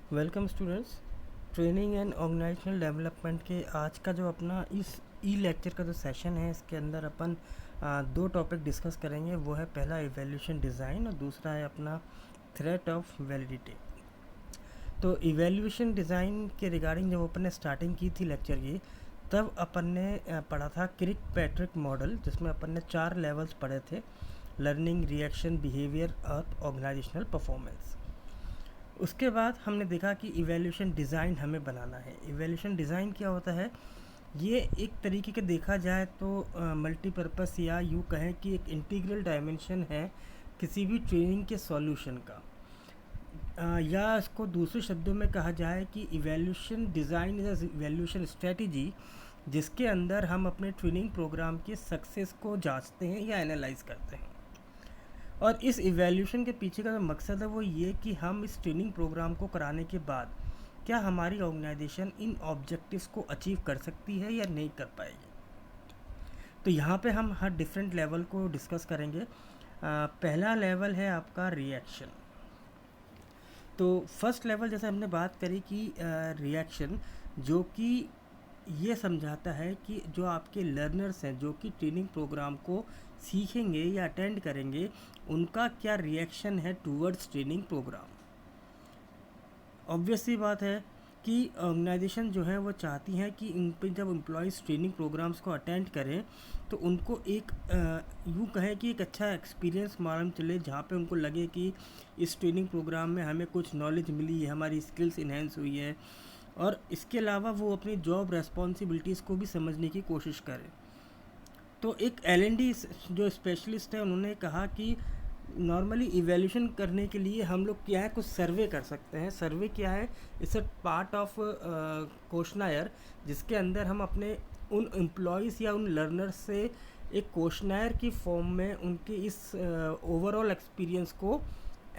Welcome students. Training and organisational development के आज का जो अपना इस ई लेक्चर का जो सेशन है, इसके अंदर अपन दो टॉपिक डिस्कस करेंगे। वो है पहला इवैल्यूएशन डिज़ाइन और दूसरा है अपना थ्रेट ऑफ वैलिडिटी। तो इवैल्यूएशन डिज़ाइन के रिगार्डिंग जब अपन ने स्टार्टिंग की थी लेक्चर की, तब अपन ने पढ़ा था क्रिक पैट्रिक मॉडल, जिसमें अपन ने 4 लेवल्स पढ़े थे: लर्निंग, रिएक्शन, बिहेवियर और ऑर्गेनाइजेशनल परफॉर्मेंस। उसके बाद हमने देखा कि इवैल्यूएशन डिज़ाइन हमें बनाना है। इवैल्यूएशन डिज़ाइन क्या होता है? ये एक तरीके के देखा जाए तो मल्टीपर्पस या यूँ कहें कि एक इंटीग्रल डायमेंशन है किसी भी ट्रेनिंग के सॉल्यूशन का। या इसको दूसरे शब्दों में कहा जाए कि evaluation design is evaluation strategy, जिसके अंदर हम अपने ट्रेनिंग प्रोग्राम के सक्सेस को जांचते हैं या एनालाइज करते हैं। और इस इवैल्यूएशन के पीछे का जो मकसद है वो ये कि हम इस ट्रेनिंग प्रोग्राम को कराने के बाद क्या हमारी ऑर्गेनाइजेशन इन ऑब्जेक्टिव्स को अचीव कर सकती है या नहीं कर पाएगी। तो यहाँ पे हम हर डिफरेंट लेवल को डिस्कस करेंगे। पहला लेवल है आपका रिएक्शन। तो फर्स्ट लेवल जैसे हमने बात करी कि रिएक्शन, जो कि ये समझाता है कि जो आपके लर्नर्स हैं जो कि ट्रेनिंग प्रोग्राम को सीखेंगे या अटेंड करेंगे, उनका क्या रिएक्शन है टूवर्ड्स ट्रेनिंग प्रोग्राम। ऑब्वियस सी बात है कि ऑर्गेनाइजेशन जो है वो चाहती हैं कि इन पे जब एम्प्लॉयज़ ट्रेनिंग प्रोग्राम्स को अटेंड करें तो उनको एक यूँ कहें कि एक अच्छा एक्सपीरियंस मालूम चले, जहाँ पे उनको लगे कि इस ट्रेनिंग प्रोग्राम में हमें कुछ नॉलेज मिली है, हमारी स्किल्स इन्हेंस हुई है, और इसके अलावा वो अपनी जॉब रेस्पॉन्सिबिलिटीज़ को भी समझने की कोशिश करें। तो एक एल&डी जो स्पेशलिस्ट है, उन्होंने कहा कि नॉर्मली इवैल्यूएशन करने के लिए हम लोग क्या है, कुछ सर्वे कर सकते हैं। सर्वे क्या है? It's a part of questionnaire, जिसके अंदर हम अपने उन एम्प्लॉयज़ या उन लर्नर्स से एक क्वेश्चनायर की फॉर्म में उनके इस ओवरऑल एक्सपीरियंस को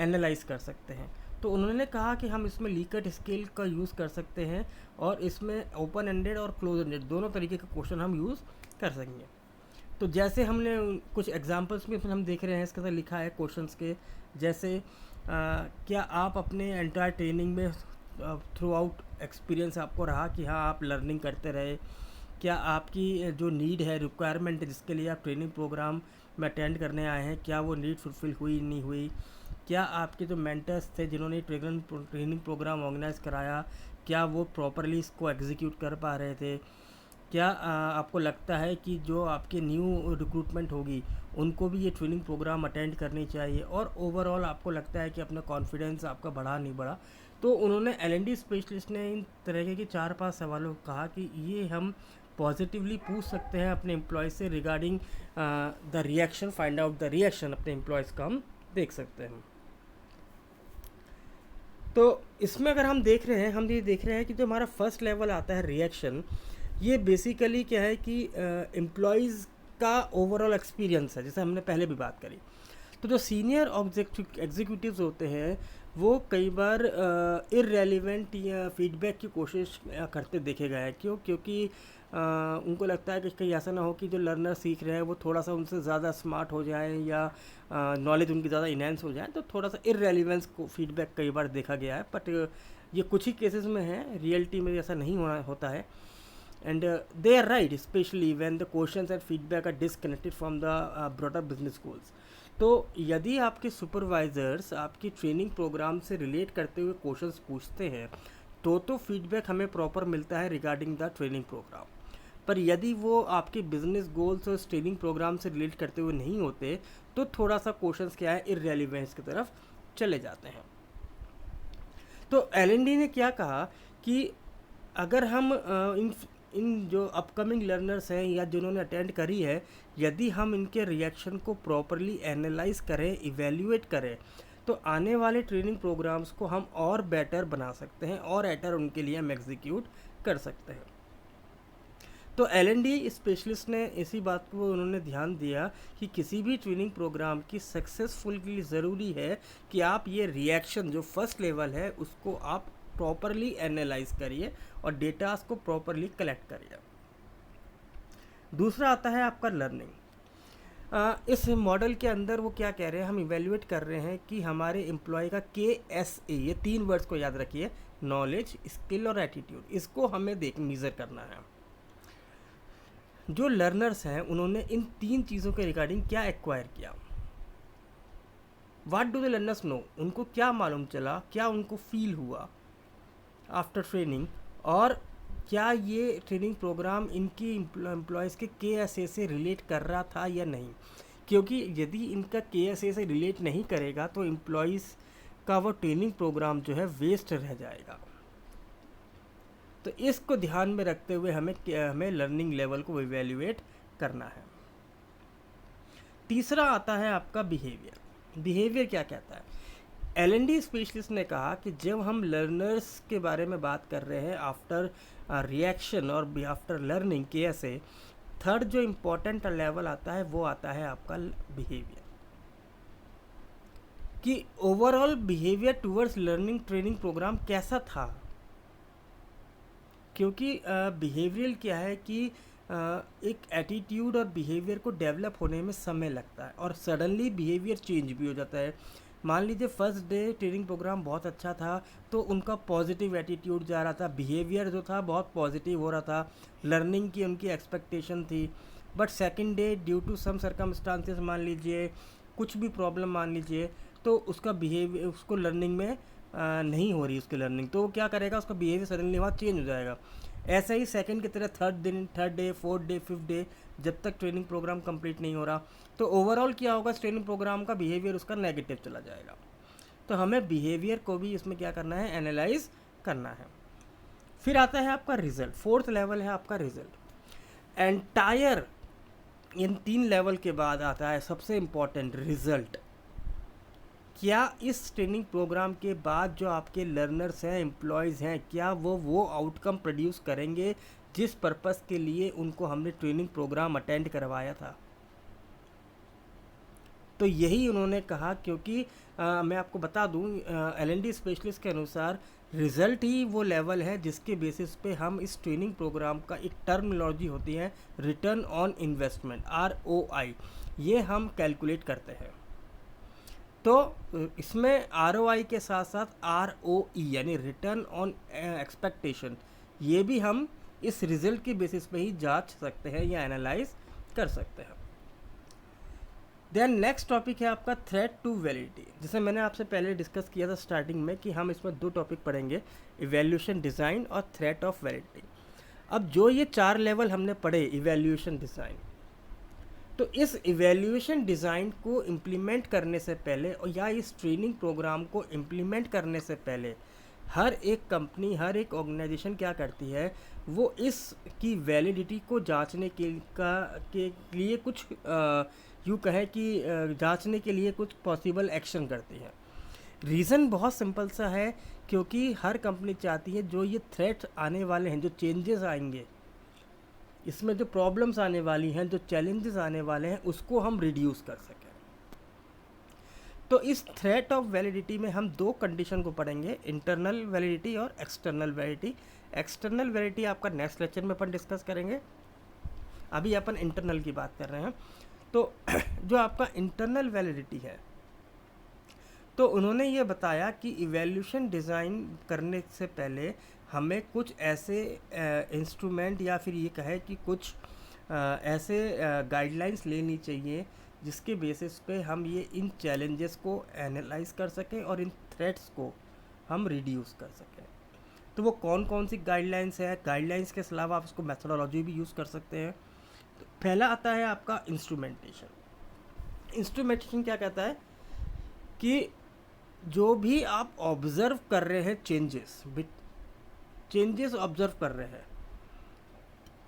एनालाइज कर सकते हैं। तो उन्होंने कहा कि हम इसमें लीकट स्केल का यूज़ कर सकते हैं और इसमें ओपन एंडेड और क्लोज एंडेड दोनों तरीके का क्वेश्चन हम यूज़ कर सकेंगे। तो जैसे हमने कुछ एग्जांपल्स में इसमें हम देख रहे हैं, इसके साथ लिखा है क्वेश्चंस के, जैसे क्या आप अपने एंटायर ट्रेनिंग में थ्रू आउट एक्सपीरियंस आपको रहा कि हाँ आप लर्निंग करते रहे? क्या आपकी जो नीड है, रिक्वायरमेंट है जिसके लिए आप ट्रेनिंग प्रोग्राम में अटेंड करने आए हैं, क्या वो नीड फुलफ़िल हुई नहीं हुई? क्या आपके जो मेंटर्स थे जिन्होंने ट्रेनिंग प्रोग्राम ऑर्गेनाइज़ कराया, क्या वो प्रॉपरली इसको एग्जीक्यूट कर पा रहे थे? क्या आपको लगता है कि जो आपके न्यू रिक्रूटमेंट होगी उनको भी ये ट्रेनिंग प्रोग्राम अटेंड करनी चाहिए? और ओवरऑल आपको लगता है कि अपना कॉन्फिडेंस आपका बढ़ा नहीं बढ़ा? तो उन्होंने एल&डी स्पेशलिस्ट ने इन तरह के 4-5 सवालों को कहा कि ये हम पॉजिटिवली पूछ सकते हैं अपने एम्प्लॉयज़ से regarding the reaction, find out the reaction अपने एम्प्लॉयज़ का हम देख सकते हैं। तो इसमें अगर हम देख रहे हैं, हम ये देख रहे हैं कि जो हमारा फर्स्ट लेवल आता है रिएक्शन, ये बेसिकली क्या है कि एम्प्लॉयज़ का ओवरऑल एक्सपीरियंस है, जैसे हमने पहले भी बात करी। तो जो सीनियर एग्जीक्यूटिव्स होते हैं वो कई बार इररेलेवेंट या फीडबैक की कोशिश करते देखे गए हैं। क्यों? क्योंकि उनको लगता है कि कहीं ऐसा ना हो कि जो लर्नर सीख रहे हैं वो थोड़ा सा उनसे ज़्यादा स्मार्ट हो जाए या नॉलेज उनकी ज़्यादा इन्हेंस हो जाए, तो थोड़ा सा इररेलेवेंस को फीडबैक कई बार देखा गया है। बट ये कुछ ही केसेस में है, रियलिटी में ऐसा नहीं होता है। And they are right, especially when the questions and feedback are disconnected from the broader business goals. तो यदि आपके सुपरवाइजर्स आपकी ट्रेनिंग प्रोग्राम से रिलेट करते हुए क्वेश्चंस पूछते हैं तो फीडबैक हमें प्रॉपर मिलता है रिगार्डिंग द ट्रेनिंग प्रोग्राम। पर यदि वो आपके बिजनेस गोल्स और ट्रेनिंग प्रोग्राम से रिलेट करते हुए नहीं होते तो थोड़ा सा क्वेश्चंस क्या है, इररेलेवेंस की तरफ चले जाते हैं। तो एल&डी ने क्या कहा कि अगर हम इन जो अपकमिंग लर्नर्स हैं या जिन्होंने अटेंड करी है, यदि हम इनके रिएक्शन को प्रॉपरली एनालाइज करें, इवेल्युएट करें, तो आने वाले ट्रेनिंग प्रोग्राम्स को हम और बेटर बना सकते हैं और बेटर उनके लिए हम एग्जीक्यूट कर सकते हैं। तो एल&डी स्पेशलिस्ट ने इसी बात को उन्होंने ध्यान दिया कि किसी भी ट्रेनिंग प्रोग्राम की सक्सेसफुल के लिए ज़रूरी है कि आप ये रिएक्शन जो फर्स्ट लेवल है उसको आप प्रॉपरली एनालाइज करिए और डेटास को प्रॉपरली कलेक्ट करिए। दूसरा आता है आपका लर्निंग। इस मॉडल के अंदर वो क्या कह रहे हैं, हम इवेल्युएट कर रहे हैं कि हमारे एम्प्लॉय का KSA, ये 3 वर्ड्स को याद रखिए, नॉलेज, स्किल और एटीट्यूड, इसको हमें मेज़र करना है। जो लर्नर्स हैं उन्होंने इन 3 चीज़ों के रिगार्डिंग क्या एक्वायर किया, what do the learners know, उनको क्या मालूम चला, क्या उनको फील हुआ आफ्टर ट्रेनिंग, और क्या ये ट्रेनिंग प्रोग्राम इनकी एम्प्लॉयज़ के KSA से रिलेट कर रहा था या नहीं। क्योंकि यदि इनका KSA से रिलेट नहीं करेगा तो एम्प्लॉयज़ का वो ट्रेनिंग प्रोग्राम जो है वेस्ट रह जाएगा। तो इसको ध्यान में रखते हुए हमें लर्निंग लेवल को इवेल्युएट करना है। तीसरा आता है आपका बिहेवियर। बिहेवियर क्या कहता है, L&D स्पेशलिस्ट ने कहा कि जब हम लर्नर्स के बारे में बात कर रहे हैं आफ्टर रिएक्शन और आफ्टर लर्निंग KSA, थर्ड जो इम्पोर्टेंट लेवल आता है वो आता है आपका बिहेवियर, कि overall behaviour towards learning training programme कैसा था। क्योंकि बिहेवियरल क्या है कि एक एटीट्यूड और बिहेवियर को डेवलप होने में समय लगता है और सडनली बिहेवियर चेंज भी हो जाता है। मान लीजिए फर्स्ट डे ट्रेनिंग प्रोग्राम बहुत अच्छा था तो उनका पॉजिटिव एटीट्यूड जा रहा था, बिहेवियर जो था बहुत पॉजिटिव हो रहा था, लर्निंग की उनकी एक्सपेक्टेशन थी। But second day due to some circumstances, मान लीजिए कुछ भी प्रॉब्लम मान लीजिए, तो उसका बिहेवियर, उसको लर्निंग में नहीं हो रही उसकी लर्निंग, तो वो क्या करेगा, उसका बिहेवियर सडनली वहाँ चेंज हो जाएगा। ऐसा ही सेकंड की तरह third day, fourth day, fifth day, जब तक ट्रेनिंग प्रोग्राम कंप्लीट नहीं हो रहा तो ओवरऑल क्या होगा, ट्रेनिंग प्रोग्राम का बिहेवियर उसका नेगेटिव चला जाएगा। तो हमें बिहेवियर को भी इसमें क्या करना है, एनालाइज करना है। फिर आता है आपका रिजल्ट, फोर्थ लेवल है आपका रिजल्ट। एंटायर इन 3 लेवल के बाद आता है सबसे इम्पॉर्टेंट रिजल्ट। क्या इस ट्रेनिंग प्रोग्राम के बाद जो आपके लर्नर्स हैं, एम्प्लॉयज़ हैं, क्या वो आउटकम प्रोड्यूस करेंगे जिस पर्पस के लिए उनको हमने ट्रेनिंग प्रोग्राम अटेंड करवाया था। तो यही उन्होंने कहा, क्योंकि मैं आपको बता दूं, L&D स्पेशलिस्ट के अनुसार रिज़ल्ट ही वो लेवल है जिसके बेसिस पे हम इस ट्रेनिंग प्रोग्राम का, एक टर्मिनोलॉजी होती है रिटर्न ऑन इन्वेस्टमेंट, ROI, ये हम कैलकुलेट करते हैं। तो इसमें ROI के साथ साथ ROE यानी रिटर्न ऑन एक्सपेक्टेशन, ये भी हम इस रिज़ल्ट के बेसिस पे ही जांच सकते हैं या एनालाइज कर सकते हैं। देन नेक्स्ट टॉपिक है आपका थ्रेट टू वैलिडिटी। जैसे मैंने आपसे पहले डिस्कस किया था स्टार्टिंग में कि हम इसमें 2 टॉपिक पढ़ेंगे, इवैल्यूएशन डिज़ाइन और थ्रेट ऑफ वैलिडिटी। अब जो ये 4 लेवल हमने पढ़े इवैल्यूएशन डिज़ाइन, तो इस इवैल्यूएशन डिज़ाइन को इम्प्लीमेंट करने से पहले और या इस ट्रेनिंग प्रोग्राम को इम्प्लीमेंट करने से पहले हर एक कंपनी, हर एक ऑर्गेनाइजेशन क्या करती है, वो इसकी वैलिडिटी को जांचने के लिए कुछ यूँ कहें कि जांचने के लिए कुछ पॉसिबल एक्शन करती है। रीज़न बहुत सिंपल सा है, क्योंकि हर कंपनी चाहती है जो ये थ्रेट आने वाले हैं, जो चेंजेस आएंगे, इसमें जो प्रॉब्लम्स आने वाली हैं, जो चैलेंजेस आने वाले हैं, उसको हम रिड्यूस कर सकें। तो इस थ्रेट ऑफ वैलिडिटी में हम 2 कंडीशन को पढ़ेंगे, इंटरनल वैलिडिटी और एक्सटर्नल वैलिडिटी। एक्सटर्नल वैलिडिटी आपका नेक्स्ट लेक्चर में अपन डिस्कस करेंगे, अभी अपन इंटरनल की बात कर रहे हैं। तो जो आपका इंटरनल वैलिडिटी है, तो उन्होंने ये बताया कि इवैल्यूएशन डिज़ाइन करने से पहले हमें कुछ ऐसे इंस्ट्रूमेंट या फिर ये कहे कि कुछ ऐसे गाइडलाइंस लेनी चाहिए जिसके बेसिस पे हम ये इन चैलेंजेस को एनालाइज कर सकें और इन थ्रेट्स को हम रिड्यूस कर सकें। तो वो कौन कौन सी गाइडलाइंस है, गाइडलाइंस के अलावा आप इसको मेथोडोलॉजी भी यूज़ कर सकते हैं। तो पहला आता है आपका इंस्ट्रूमेंटेशन। इंस्ट्रूमेंटेशन क्या कहता है कि जो भी आप ऑब्ज़र्व कर रहे हैं, चेंजेस ऑब्ज़र्व कर रहे हैं,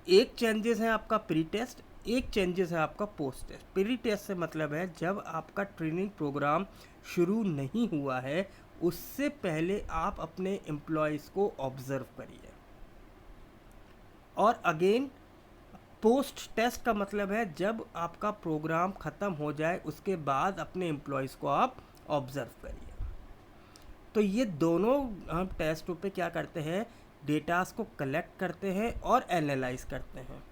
एक चेंजेस है आपका प्री टेस्ट, एक चेंजेस है आपका पोस्ट टेस्ट। प्री टेस्ट से मतलब है जब आपका ट्रेनिंग प्रोग्राम शुरू नहीं हुआ है उससे पहले आप अपने एम्प्लॉयज़ को ऑब्ज़र्व करिए। और अगेन पोस्ट टेस्ट का मतलब है जब आपका प्रोग्राम ख़त्म हो जाए उसके बाद अपने एम्प्लॉयज़ को आप ऑब्ज़र्व करिए। तो ये दोनों हम टेस्टों पे क्या करते हैं, डेटास को कलेक्ट करते हैं और एनालाइज करते हैं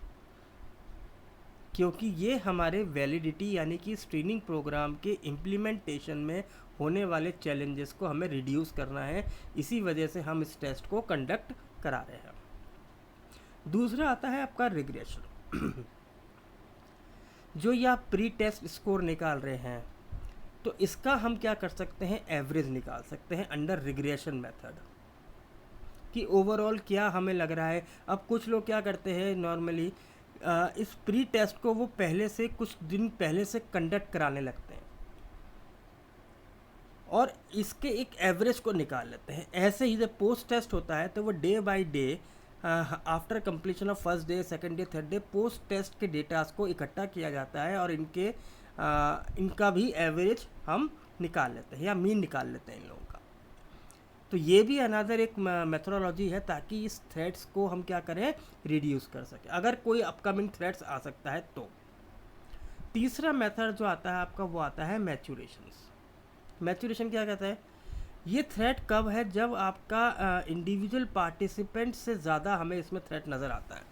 क्योंकि ये हमारे वैलिडिटी यानी कि स्क्रीनिंग प्रोग्राम के इम्प्लीमेंटेशन में होने वाले चैलेंजेस को हमें रिड्यूस करना है, इसी वजह से हम इस टेस्ट को कंडक्ट करा रहे हैं। दूसरा आता है आपका रिग्रेशन। जो ये आप प्री टेस्ट स्कोर निकाल रहे हैं, तो इसका हम क्या कर सकते हैं, एवरेज निकाल सकते हैं अंडर रिग्रेशन मेथड, कि ओवरऑल क्या हमें लग रहा है। अब कुछ लोग क्या करते हैं नॉर्मली, इस प्री टेस्ट को वो पहले से कुछ दिन पहले से कंडक्ट कराने लगते हैं और इसके एक एवरेज को निकाल लेते हैं। ऐसे ही जब पोस्ट टेस्ट होता है तो वो day by day after completion of first day, second day, third day post test के डेटास को इकट्ठा किया जाता है और इनका भी एवरेज हम निकाल लेते हैं या मीन निकाल लेते हैं इन लोगों का। तो ये भी अनदर एक मेथोडोलॉजी है ताकि इस थ्रेड्स को हम क्या करें, रिड्यूस कर सकें अगर कोई अपकमिंग थ्रेड्स आ सकता है तो। तीसरा मेथड जो आता है आपका वो आता है मैच्योरेशंस। मैच्योरेशन क्या कहता है, ये थ्रेट कब है, जब आपका इंडिविजुअल पार्टिसिपेंट से ज़्यादा हमें इसमें थ्रेट नज़र आता है।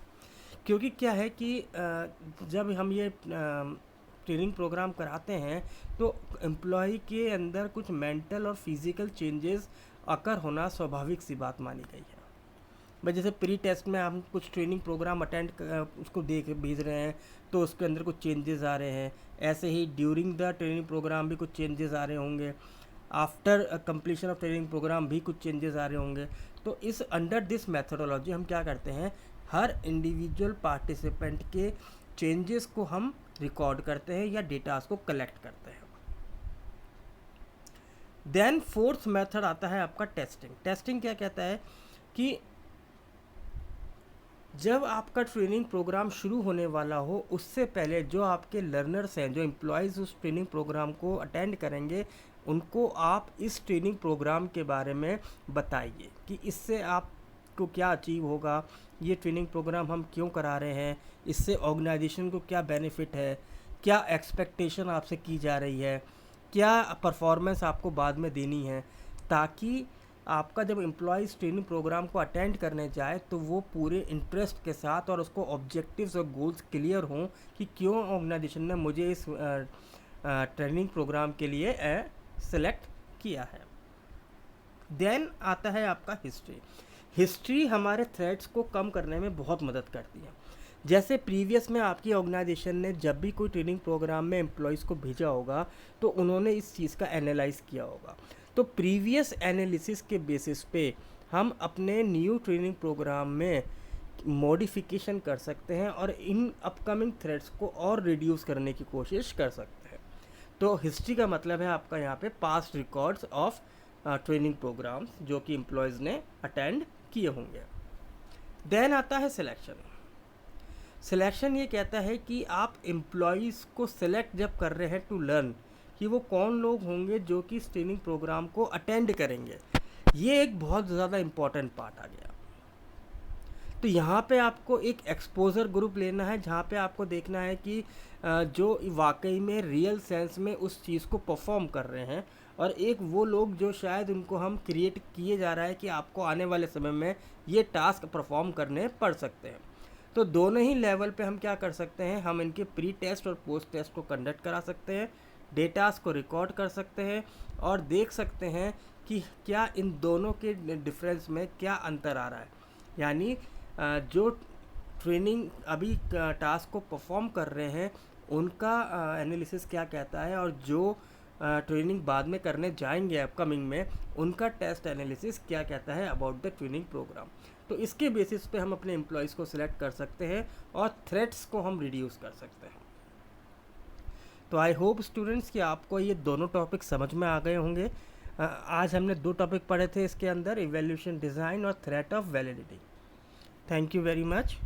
क्योंकि क्या है कि जब हम ये ट्रेनिंग प्रोग्राम कराते हैं तो एम्प्लॉय के अंदर कुछ मेंटल और फिज़िकल चेंजेस अकर होना स्वाभाविक सी बात मानी गई है। भाई जैसे प्री टेस्ट में हम कुछ ट्रेनिंग प्रोग्राम उसको भेज रहे हैं तो उसके अंदर कुछ चेंजेस आ रहे हैं, ऐसे ही ड्यूरिंग द ट्रेनिंग प्रोग्राम भी कुछ चेंजेस आ रहे होंगे, after completion of training programme भी कुछ चेंजेस आ रहे होंगे। तो इस अंडर दिस मेथोडोलॉजी हम क्या करते हैं, हर इंडिविजुअल पार्टिसिपेंट के चेंजेस को हम रिकॉर्ड करते हैं या डेटास को कलेक्ट करते हैं। देन फोर्थ मेथड आता है आपका टेस्टिंग। टेस्टिंग क्या कहता है कि जब आपका ट्रेनिंग प्रोग्राम शुरू होने वाला हो उससे पहले जो आपके लर्नर्स हैं, जो एम्प्लॉयज़ उस ट्रेनिंग प्रोग्राम को अटेंड करेंगे, उनको आप इस ट्रेनिंग प्रोग्राम के बारे में बताइए कि इससे आपको क्या अचीव होगा, ये ट्रेनिंग प्रोग्राम हम क्यों करा रहे हैं, इससे ऑर्गेनाइजेशन को क्या बेनिफिट है, क्या एक्सपेक्टेशन आपसे की जा रही है, क्या परफॉर्मेंस आपको बाद में देनी है, ताकि आपका जब एम्प्लॉयज़ ट्रेनिंग प्रोग्राम को अटेंड करने जाए तो वो पूरे इंटरेस्ट के साथ और उसको ऑब्जेक्टिव्स और गोल्स क्लियर हों कि क्यों ऑर्गेनाइजेशन ने मुझे इस ट्रेनिंग प्रोग्राम के लिए सेलेक्ट किया है। देन आता है आपका हिस्ट्री। हिस्ट्री हमारे थ्रेड्स को कम करने में बहुत मदद करती है। जैसे प्रीवियस में आपकी ऑर्गेनाइजेशन ने जब भी कोई ट्रेनिंग प्रोग्राम में एम्प्लॉयज़ को भेजा होगा तो उन्होंने इस चीज़ का एनालाइज किया होगा। तो प्रीवियस एनालिसिस के बेसिस पे हम अपने न्यू ट्रेनिंग प्रोग्राम में मॉडिफिकेशन कर सकते हैं और इन अपकमिंग थ्रेड्स को और रिड्यूस करने की कोशिश कर सकते हैं। तो हिस्ट्री का मतलब है आपका यहाँ पे past records of training programmes जो कि एम्प्लॉयज़ ने अटेंड किए होंगे। देन आता है सिलेक्शन। सिलेक्शन ये कहता है कि आप एम्प्लॉयज़ को सिलेक्ट जब कर रहे हैं टू लर्न कि वो कौन लोग होंगे जो कि इस ट्रेनिंग प्रोग्राम को अटेंड करेंगे, ये एक बहुत ज़्यादा इम्पॉर्टेंट पार्ट आ गया। तो यहाँ पे आपको एक एक्सपोजर ग्रुप लेना है जहाँ पे आपको देखना है कि जो वाकई में रियल सेंस में उस चीज़ को परफॉर्म कर रहे हैं, और एक वो लोग जो शायद उनको हम क्रिएट किए जा रहा है कि आपको आने वाले समय में ये टास्क परफॉर्म करने पड़ सकते हैं। तो दोनों ही लेवल पे हम क्या कर सकते हैं, हम इनके प्री टेस्ट और पोस्ट टेस्ट को कंडक्ट करा सकते हैं, डेटास को रिकॉर्ड कर सकते हैं और देख सकते हैं कि क्या इन दोनों के डिफरेंस में क्या अंतर आ रहा है। यानी जो ट्रेनिंग अभी टास्क को परफॉर्म कर रहे हैं उनका एनालिसिस क्या कहता है, और जो ट्रेनिंग बाद में करने जाएंगे अपकमिंग में उनका टेस्ट एनालिसिस क्या कहता है अबाउट द ट्रेनिंग प्रोग्राम। तो इसके बेसिस पे हम अपने एम्प्लॉयज़ को सिलेक्ट कर सकते हैं और थ्रेट्स को हम रिड्यूस कर सकते हैं। तो आई होप स्टूडेंट्स कि आपको ये दोनों टॉपिक समझ में आ गए होंगे। आज हमने 2 टॉपिक पढ़े थे इसके अंदर, इवैल्यूएशन डिज़ाइन और threat of validity. Thank you very much.